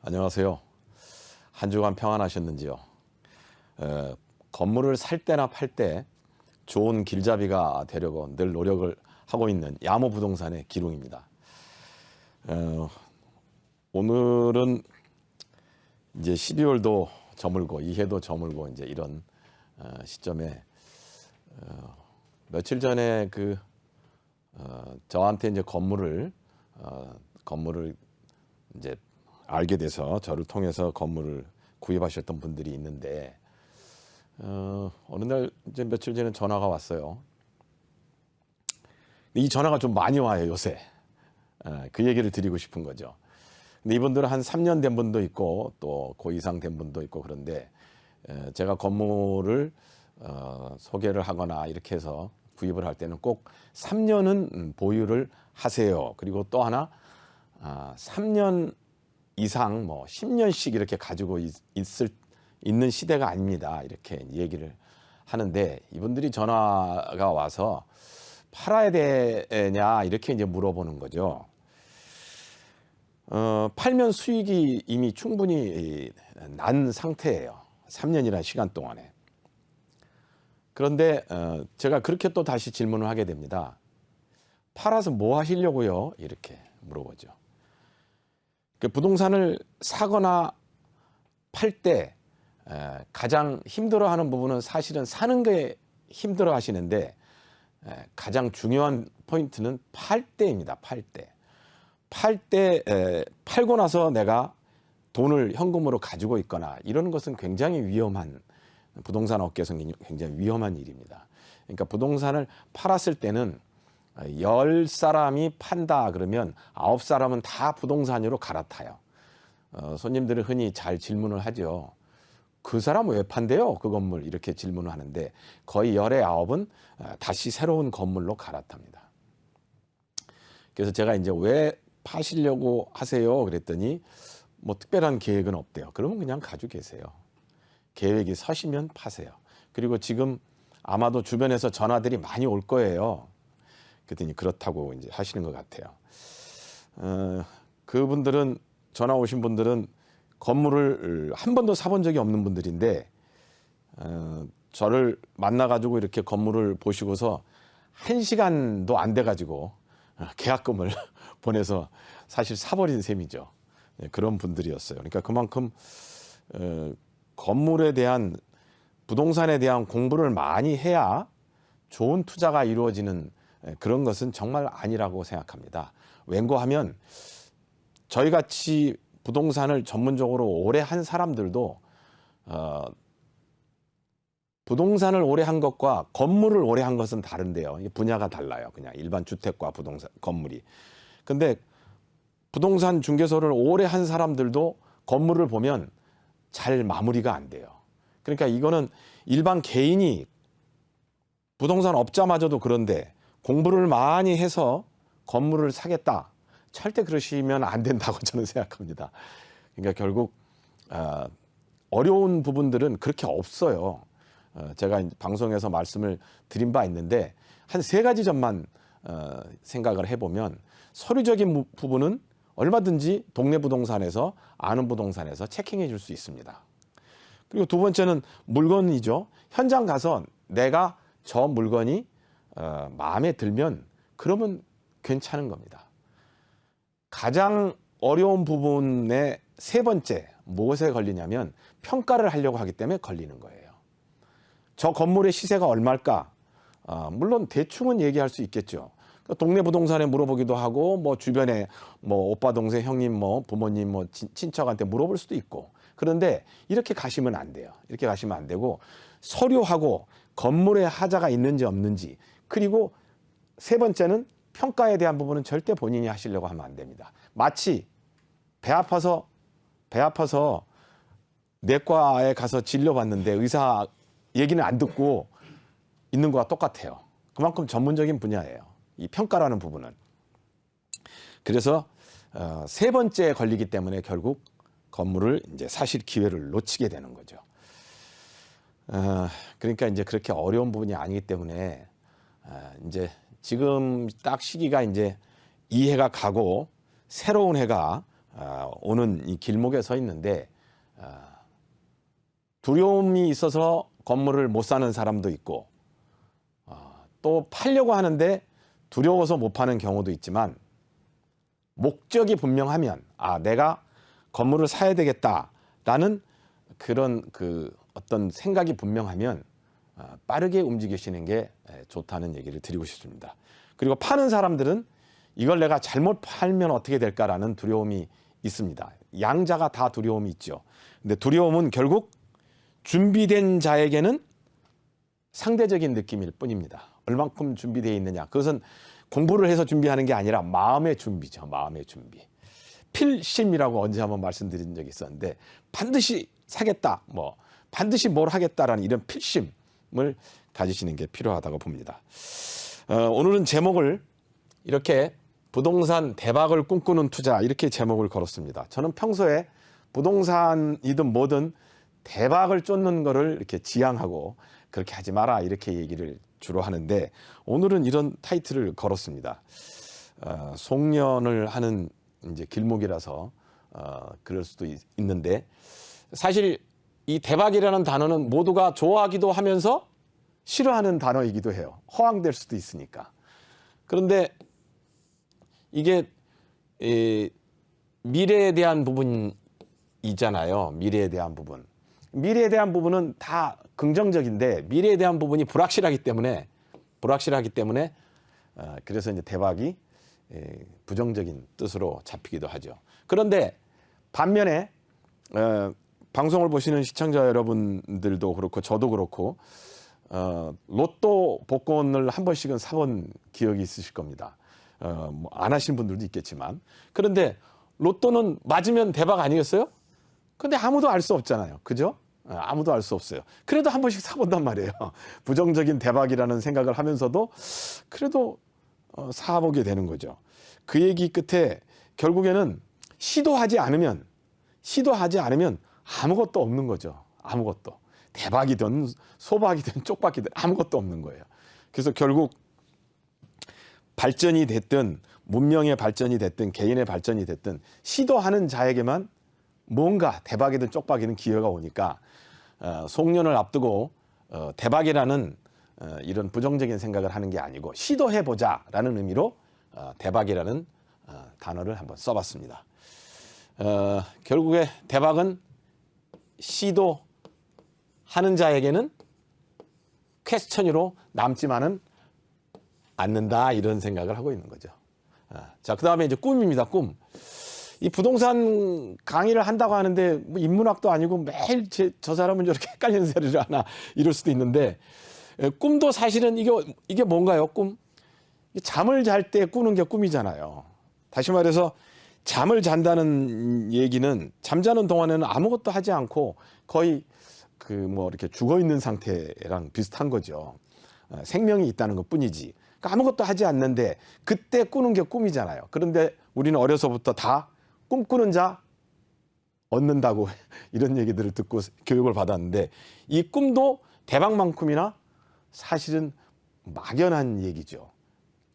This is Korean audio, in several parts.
안녕하세요. 한 주간 평안하셨는지요? 건물을 살 때나 팔 때 좋은 길잡이가 되려고 늘 노력을 하고 있는 야모부동산의 기룡입니다. 오늘은 이제 12월도 저물고 이해도 저물고 이제 이런 시점에 며칠 전에 저한테 이제 건물을 이제 알게 돼서 저를 통해서 건물을 구입하셨던 분들이 있는데 어느 날 이제 며칠 전에 전화가 왔어요. 이 전화가 좀 많이 와요 요새. 그 얘기를 드리고 싶은 거죠. 근데 이분들은 한 3년 된 분도 있고 또 그 이상 된 분도 있고 그런데 제가 건물을 소개를 하거나 이렇게 해서 구입을 할 때는 꼭 3년은 보유를 하세요. 그리고 또 하나 3년 이상 10년씩 이렇게 가지고 있는 시대가 아닙니다. 이렇게 얘기를 하는데 이분들이 전화가 와서 팔아야 되냐 이렇게 이제 물어보는 거죠. 팔면 수익이 이미 충분히 난 상태예요. 3년이라는 시간 동안에. 그런데 제가 그렇게 또 다시 질문을 하게 됩니다. 팔아서 뭐 하시려고요? 이렇게 물어보죠. 부동산을 사거나 팔 때 가장 힘들어하는 부분은 사실은 사는 게 힘들어 하시는데 가장 중요한 포인트는 팔 때입니다. 팔 때. 팔고 나서 내가 돈을 현금으로 가지고 있거나 이런 것은 굉장히 위험한, 부동산 업계에서는 굉장히 위험한 일입니다. 그러니까 부동산을 팔았을 때는 10사람이 판다 그러면 9사람은 다 부동산으로 갈아타요. 손님들은 흔히 잘 질문을 하죠. 그 사람 왜 판대요? 그 건물 이렇게 질문을 하는데 거의 10의 9은 다시 새로운 건물로 갈아탑니다. 그래서 제가 이제 왜 파시려고 하세요? 그랬더니 뭐 특별한 계획은 없대요. 그러면 그냥 가지고 계세요. 계획이 서시면 파세요. 그리고 지금 아마도 주변에서 전화들이 많이 올 거예요. 그랬더니 그렇다고 이제 하시는 것 같아요. 그분들은, 전화 오신 분들은 건물을 한 번도 사본 적이 없는 분들인데 저를 만나가지고 이렇게 건물을 보시고서 1시간도 안 돼가지고 계약금을 보내서 사실 사버린 셈이죠. 그런 분들이었어요. 그러니까 그만큼 건물에 대한, 부동산에 대한 공부를 많이 해야 좋은 투자가 이루어지는 그런 것은 정말 아니라고 생각합니다. 웬고하면 저희같이 부동산을 전문적으로 오래 한 사람들도 부동산을 오래 한 것과 건물을 오래 한 것은 다른데요. 분야가 달라요. 그냥 일반 주택과 부동산, 건물이. 근데 부동산 중개소를 오래 한 사람들도 건물을 보면 잘 마무리가 안 돼요. 그러니까 이거는 일반 개인이, 부동산 업자마저도 그런데 공부를 많이 해서 건물을 사겠다, 절대 그러시면 안 된다고 저는 생각합니다. 그러니까 결국 어려운 부분들은 그렇게 없어요. 제가 방송에서 말씀을 드린 바 있는데 한 3가지 점만 생각을 해보면 서류적인 부분은 얼마든지 동네 부동산에서, 아는 부동산에서 체킹해 줄 수 있습니다. 그리고 두 번째는 물건이죠. 현장 가서 내가 저 물건이 마음에 들면 그러면 괜찮은 겁니다. 가장 어려운 부분의 3번째, 무엇에 걸리냐면 평가를 하려고 하기 때문에 걸리는 거예요. 저 건물의 시세가 얼마일까? 물론 대충은 얘기할 수 있겠죠. 동네 부동산에 물어보기도 하고 주변에 오빠, 동생, 형님, 부모님, 친척한테 물어볼 수도 있고. 그런데 이렇게 가시면 안 돼요. 이렇게 가시면 안 되고 서류하고 건물에 하자가 있는지 없는지, 그리고 3번째는 평가에 대한 부분은 절대 본인이 하시려고 하면 안 됩니다. 마치 배 아파서 내과에 가서 진료받는데 의사 얘기는 안 듣고 있는 거와 똑같아요. 그만큼 전문적인 분야예요. 이 평가라는 부분은. 그래서 3번째에 걸리기 때문에 결국 건물을 이제 사실 기회를 놓치게 되는 거죠. 그러니까 이제 그렇게 어려운 부분이 아니기 때문에 이제 지금 딱 시기가 이제 이 해가 가고 새로운 해가 오는 이 길목에 서 있는데 두려움이 있어서 건물을 못 사는 사람도 있고 또 팔려고 하는데 두려워서 못 파는 경우도 있지만 목적이 분명하면 내가 건물을 사야 되겠다라는 그런 어떤 생각이 분명하면 빠르게 움직이시는 게 좋다는 얘기를 드리고 싶습니다. 그리고 파는 사람들은 이걸 내가 잘못 팔면 어떻게 될까라는 두려움이 있습니다. 양자가 다 두려움이 있죠. 근데 두려움은 결국 준비된 자에게는 상대적인 느낌일 뿐입니다. 얼만큼 준비되어 있느냐. 그것은 공부를 해서 준비하는 게 아니라 마음의 준비죠. 마음의 준비. 필심이라고 언제 한번 말씀드린 적이 있었는데 반드시 사겠다, 반드시 뭘 하겠다라는 이런 필심을 가지시는 게 필요하다고 봅니다. 오늘은 제목을 이렇게 부동산 대박을 꿈꾸는 투자 이렇게 제목을 걸었습니다. 저는 평소에 부동산이든 뭐든 대박을 쫓는 거를 이렇게 지향하고 그렇게 하지 마라 이렇게 얘기를 주로 하는데 오늘은 이런 타이틀을 걸었습니다. 송년을 하는 이제 길목이라서 그럴 수도 있는데 사실 이 대박이라는 단어는 모두가 좋아하기도 하면서 싫어하는 단어이기도 해요. 허황될 수도 있으니까. 그런데 이게 미래에 대한 부분이잖아요. 미래에 대한 부분. 미래에 대한 부분은 다 긍정적인데 미래에 대한 부분이 불확실하기 때문에 그래서 이제 대박이 부정적인 뜻으로 잡히기도 하죠. 그런데 반면에 방송을 보시는 시청자 여러분들도 그렇고 저도 그렇고 로또 복권을 한 번씩은 사본 기억이 있으실 겁니다. 안 하신 분들도 있겠지만 그런데 로또는 맞으면 대박 아니겠어요? 근데 아무도 알 수 없잖아요. 그죠? 아무도 알 수 없어요. 그래도 한 번씩 사본단 말이에요. 부정적인 대박이라는 생각을 하면서도 그래도 사보게 되는 거죠. 그 얘기 끝에 결국에는 시도하지 않으면 아무것도 없는 거죠. 아무것도. 대박이든 소박이든 쪽박이든 아무것도 없는 거예요. 그래서 결국 발전이 됐든 문명의 발전이 됐든 개인의 발전이 됐든 시도하는 자에게만 뭔가 대박이든 쪽박이든 기회가 오니까 송년을 앞두고 대박이라는 이런 부정적인 생각을 하는 게 아니고 시도해보자라는 의미로 대박이라는 단어를 한번 써봤습니다. 결국에 대박은 시도하는 자에게는 퀘스천으로 남지만은 않는다 이런 생각을 하고 있는 거죠. 자, 그 다음에 이제 꿈입니다. 꿈. 이 부동산 강의를 한다고 하는데 뭐 인문학도 아니고 매일 저 사람은 저렇게 헷갈리는 소리를 하나 이럴 수도 있는데 꿈도 사실은 이게 뭔가요? 꿈? 잠을 잘 때 꾸는 게 꿈이잖아요. 다시 말해서 잠을 잔다는 얘기는 잠자는 동안에는 아무것도 하지 않고 거의 이렇게 죽어 있는 상태랑 비슷한 거죠. 생명이 있다는 것 뿐이지. 그러니까 아무것도 하지 않는데 그때 꾸는 게 꿈이잖아요. 그런데 우리는 어려서부터 다 꿈꾸는 자 얻는다고 이런 얘기들을 듣고 교육을 받았는데 이 꿈도 대박만큼이나 사실은 막연한 얘기죠.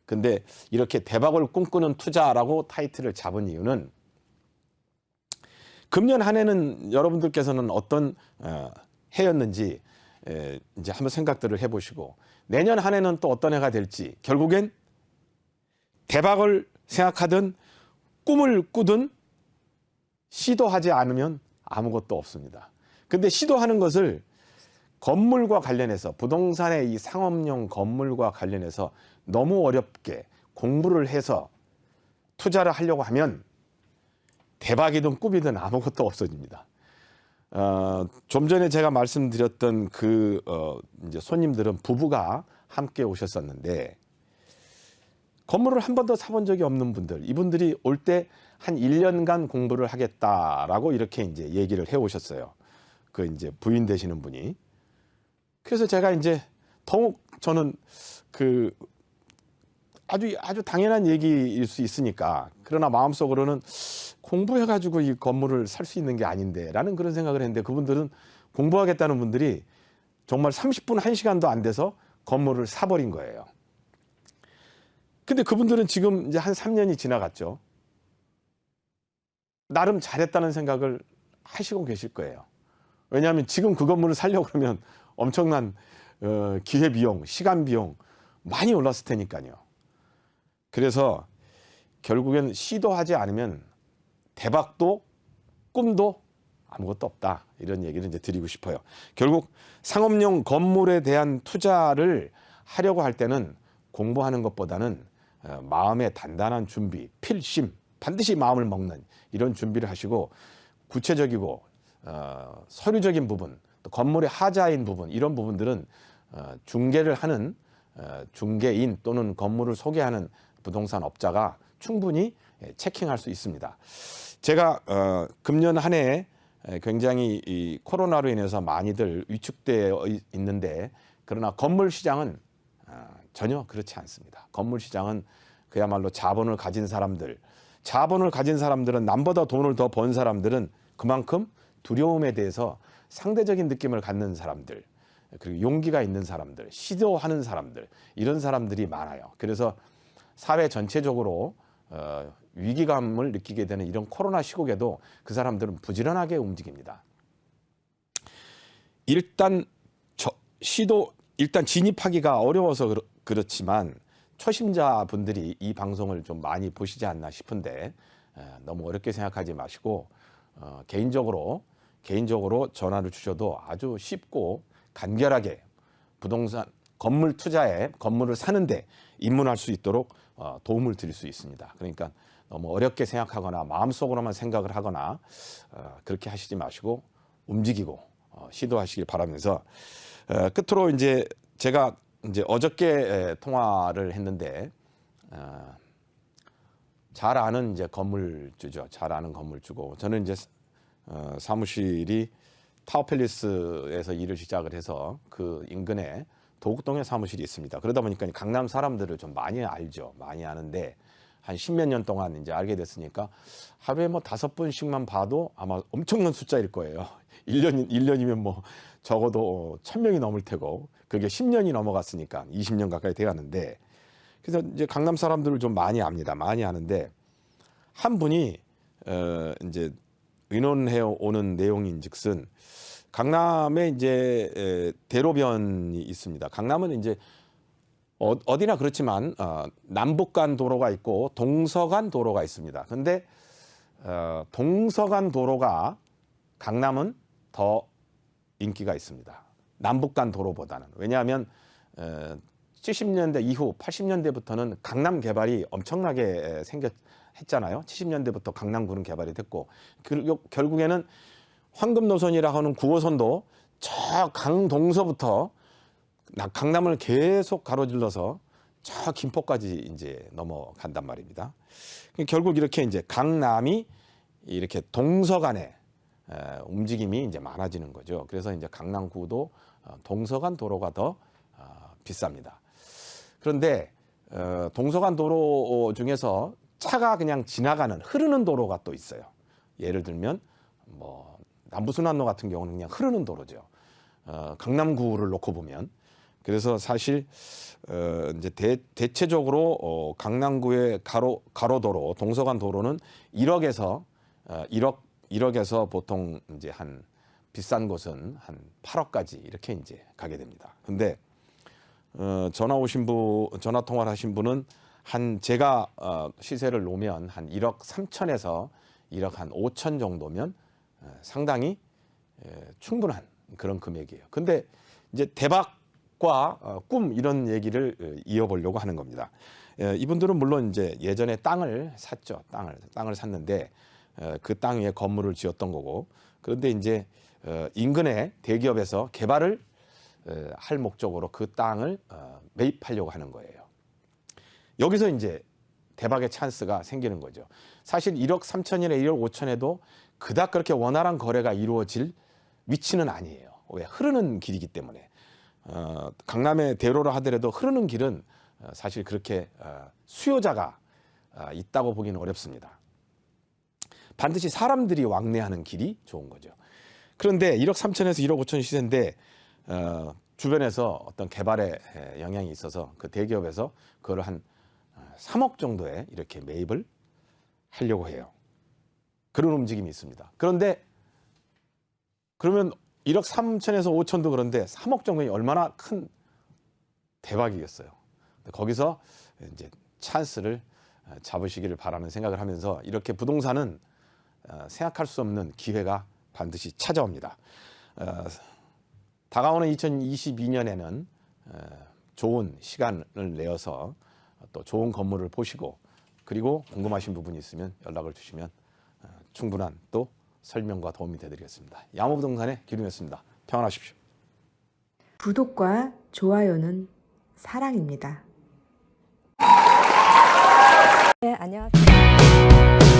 근데 이렇게 대박을 꿈꾸는 투자라고 타이틀을 잡은 이유는 금년 한 해는 여러분들께서는 어떤 해였는지 이제 한번 생각들을 해보시고 내년 한 해는 또 어떤 해가 될지 결국엔 대박을 생각하든 꿈을 꾸든 시도하지 않으면 아무것도 없습니다. 근데 시도하는 것을 건물과 관련해서 부동산의 이 상업용 건물과 관련해서 너무 어렵게 공부를 해서 투자를 하려고 하면 대박이든 꿈이든 아무것도 없어집니다. 좀 전에 제가 말씀드렸던 이제 손님들은 부부가 함께 오셨었는데 건물을 한 번도 사본 적이 없는 분들, 이분들이 올 때 한 1년간 공부를 하겠다라고 이렇게 이제 얘기를 해 오셨어요. 이제 부인 되시는 분이. 그래서 제가 이제 더욱 저는 아주 당연한 얘기일 수 있으니까 그러나 마음속으로는 공부해가지고 이 건물을 살 수 있는 게 아닌데라는 그런 생각을 했는데 그분들은 공부하겠다는 분들이 정말 30분, 1시간도 안 돼서 건물을 사버린 거예요. 근데 그분들은 지금 이제 한 3년이 지나갔죠. 나름 잘했다는 생각을 하시고 계실 거예요. 왜냐하면 지금 그 건물을 살려고 그러면 엄청난 기회비용, 시간비용 많이 올랐을 테니까요. 그래서 결국엔 시도하지 않으면 대박도 꿈도 아무것도 없다. 이런 얘기를 이제 드리고 싶어요. 결국 상업용 건물에 대한 투자를 하려고 할 때는 공부하는 것보다는 마음의 단단한 준비, 필심, 반드시 마음을 먹는 이런 준비를 하시고 구체적이고 서류적인 부분, 또 건물의 하자인 부분 이런 부분들은 중개를 하는 중개인 또는 건물을 소개하는 부동산 업자가 충분히 체킹할 수 있습니다. 제가 금년 한 해 굉장히 이 코로나로 인해서 많이들 위축되어 있는데 그러나 건물 시장은 전혀 그렇지 않습니다. 건물 시장은 그야말로 자본을 가진 사람들은 남보다 돈을 더 번 사람들은 그만큼 두려움에 대해서 상대적인 느낌을 갖는 사람들, 그리고 용기가 있는 사람들, 시도하는 사람들, 이런 사람들이 많아요. 그래서 사회 전체적으로 위기감을 느끼게 되는 이런 코로나 시국에도 그 사람들은 부지런하게 움직입니다. 일단 진입하기가 어려워서 그렇지만 초심자분들이 이 방송을 좀 많이 보시지 않나 싶은데 너무 어렵게 생각하지 마시고 개인적으로 전화를 주셔도 아주 쉽고 간결하게 부동산 건물 투자에 건물을 사는데 입문할 수 있도록 도움을 드릴 수 있습니다. 그러니까 너무 어렵게 생각하거나 마음속으로만 생각을 하거나 그렇게 하시지 마시고 움직이고 시도하시길 바라면서 끝으로 이제 제가 이제 어저께 통화를 했는데 잘 아는 이제 건물주죠. 잘 아는 건물주고 저는 이제 사무실이 타워팰리스에서 일을 시작을 해서 그 인근에 도곡동에 사무실이 있습니다. 그러다 보니까 강남 사람들을 좀 많이 알죠. 많이 아는데 한 십몇 년 동안 이제 알게 됐으니까 하루에 뭐 5번씩만 봐도 아마 엄청난 숫자일 거예요. 1년이면 뭐 적어도 1000명이 넘을 테고 그게 10년이 넘어갔으니까 20년 가까이 돼 가는데 그래서 이제 강남 사람들을 좀 많이 압니다. 많이 아는데 한 분이 이제 의논해 오는 내용인즉슨 강남에 이제 대로변이 있습니다. 강남은 이제 어디나 그렇지만 남북간 도로가 있고 동서간 도로가 있습니다. 근데 동서간 도로가 강남은 더 인기가 있습니다. 남북간 도로보다는. 왜냐하면 70년대 이후 80년대부터는 강남 개발이 엄청나게 했잖아요. 70년대부터 강남구는 개발이 됐고 그리고 결국에는 황금노선이라 하는 9호선도 저 강동서부터 강남을 계속 가로질러서 저 김포까지 이제 넘어간단 말입니다. 결국 이렇게 이제 강남이 이렇게 동서간에 움직임이 이제 많아지는 거죠. 그래서 이제 강남구도 동서간 도로가 더 비쌉니다. 그런데 동서간 도로 중에서 차가 그냥 지나가는 흐르는 도로가 또 있어요. 예를 들면 뭐 남부순환로 같은 경우는 그냥 흐르는 도로죠. 강남구를 놓고 보면 그래서 사실 이제 대체적으로 강남구의 가로도로 동서간 도로는 1억에서 보통 이제 한 비싼 곳은 한 8억까지 이렇게 이제 가게 됩니다. 근데 전화 통화를 하신 분은 제가 시세를 놓으면 한 1억 3천에서 1억 한 5천 정도면 상당히 충분한 그런 금액이에요. 근데 이제 대박과 꿈 이런 얘기를 이어보려고 하는 겁니다. 이분들은 물론 이제 예전에 땅을 샀죠. 땅을 샀는데 그 땅 위에 건물을 지었던 거고 그런데 이제 인근에 대기업에서 개발을 할 목적으로 그 땅을 매입하려고 하는 거예요. 여기서 이제 대박의 찬스가 생기는 거죠. 사실 1억 3천이나 1억 5천에도 그닥 그렇게 원활한 거래가 이루어질 위치는 아니에요. 왜? 흐르는 길이기 때문에. 강남의 대로를 하더라도 흐르는 길은 사실 그렇게 수요자가 있다고 보기는 어렵습니다. 반드시 사람들이 왕래하는 길이 좋은 거죠. 그런데 1억 3천에서 1억 5천 시세인데 주변에서 어떤 개발에 영향이 있어서 그 대기업에서 그걸 한 3억 정도에 이렇게 매입을 하려고 해요. 그런 움직임이 있습니다. 그런데 그러면 1억 3천에서 5천도 그런데 3억 정도이 얼마나 큰 대박이겠어요. 거기서 이제 찬스를 잡으시기를 바라는 생각을 하면서 이렇게 부동산은 생각할 수 없는 기회가 반드시 찾아옵니다. 다가오는 2022년에는 좋은 시간을 내어서 또 좋은 건물을 보시고 그리고 궁금하신 부분이 있으면 연락을 주시면 충분한 또 설명과 도움이 되드리겠습니다. 야무부동산의 기룡이었습니다. 평안하십시오. 구독과 좋아요는 사랑입니다. 네, 안녕하세요.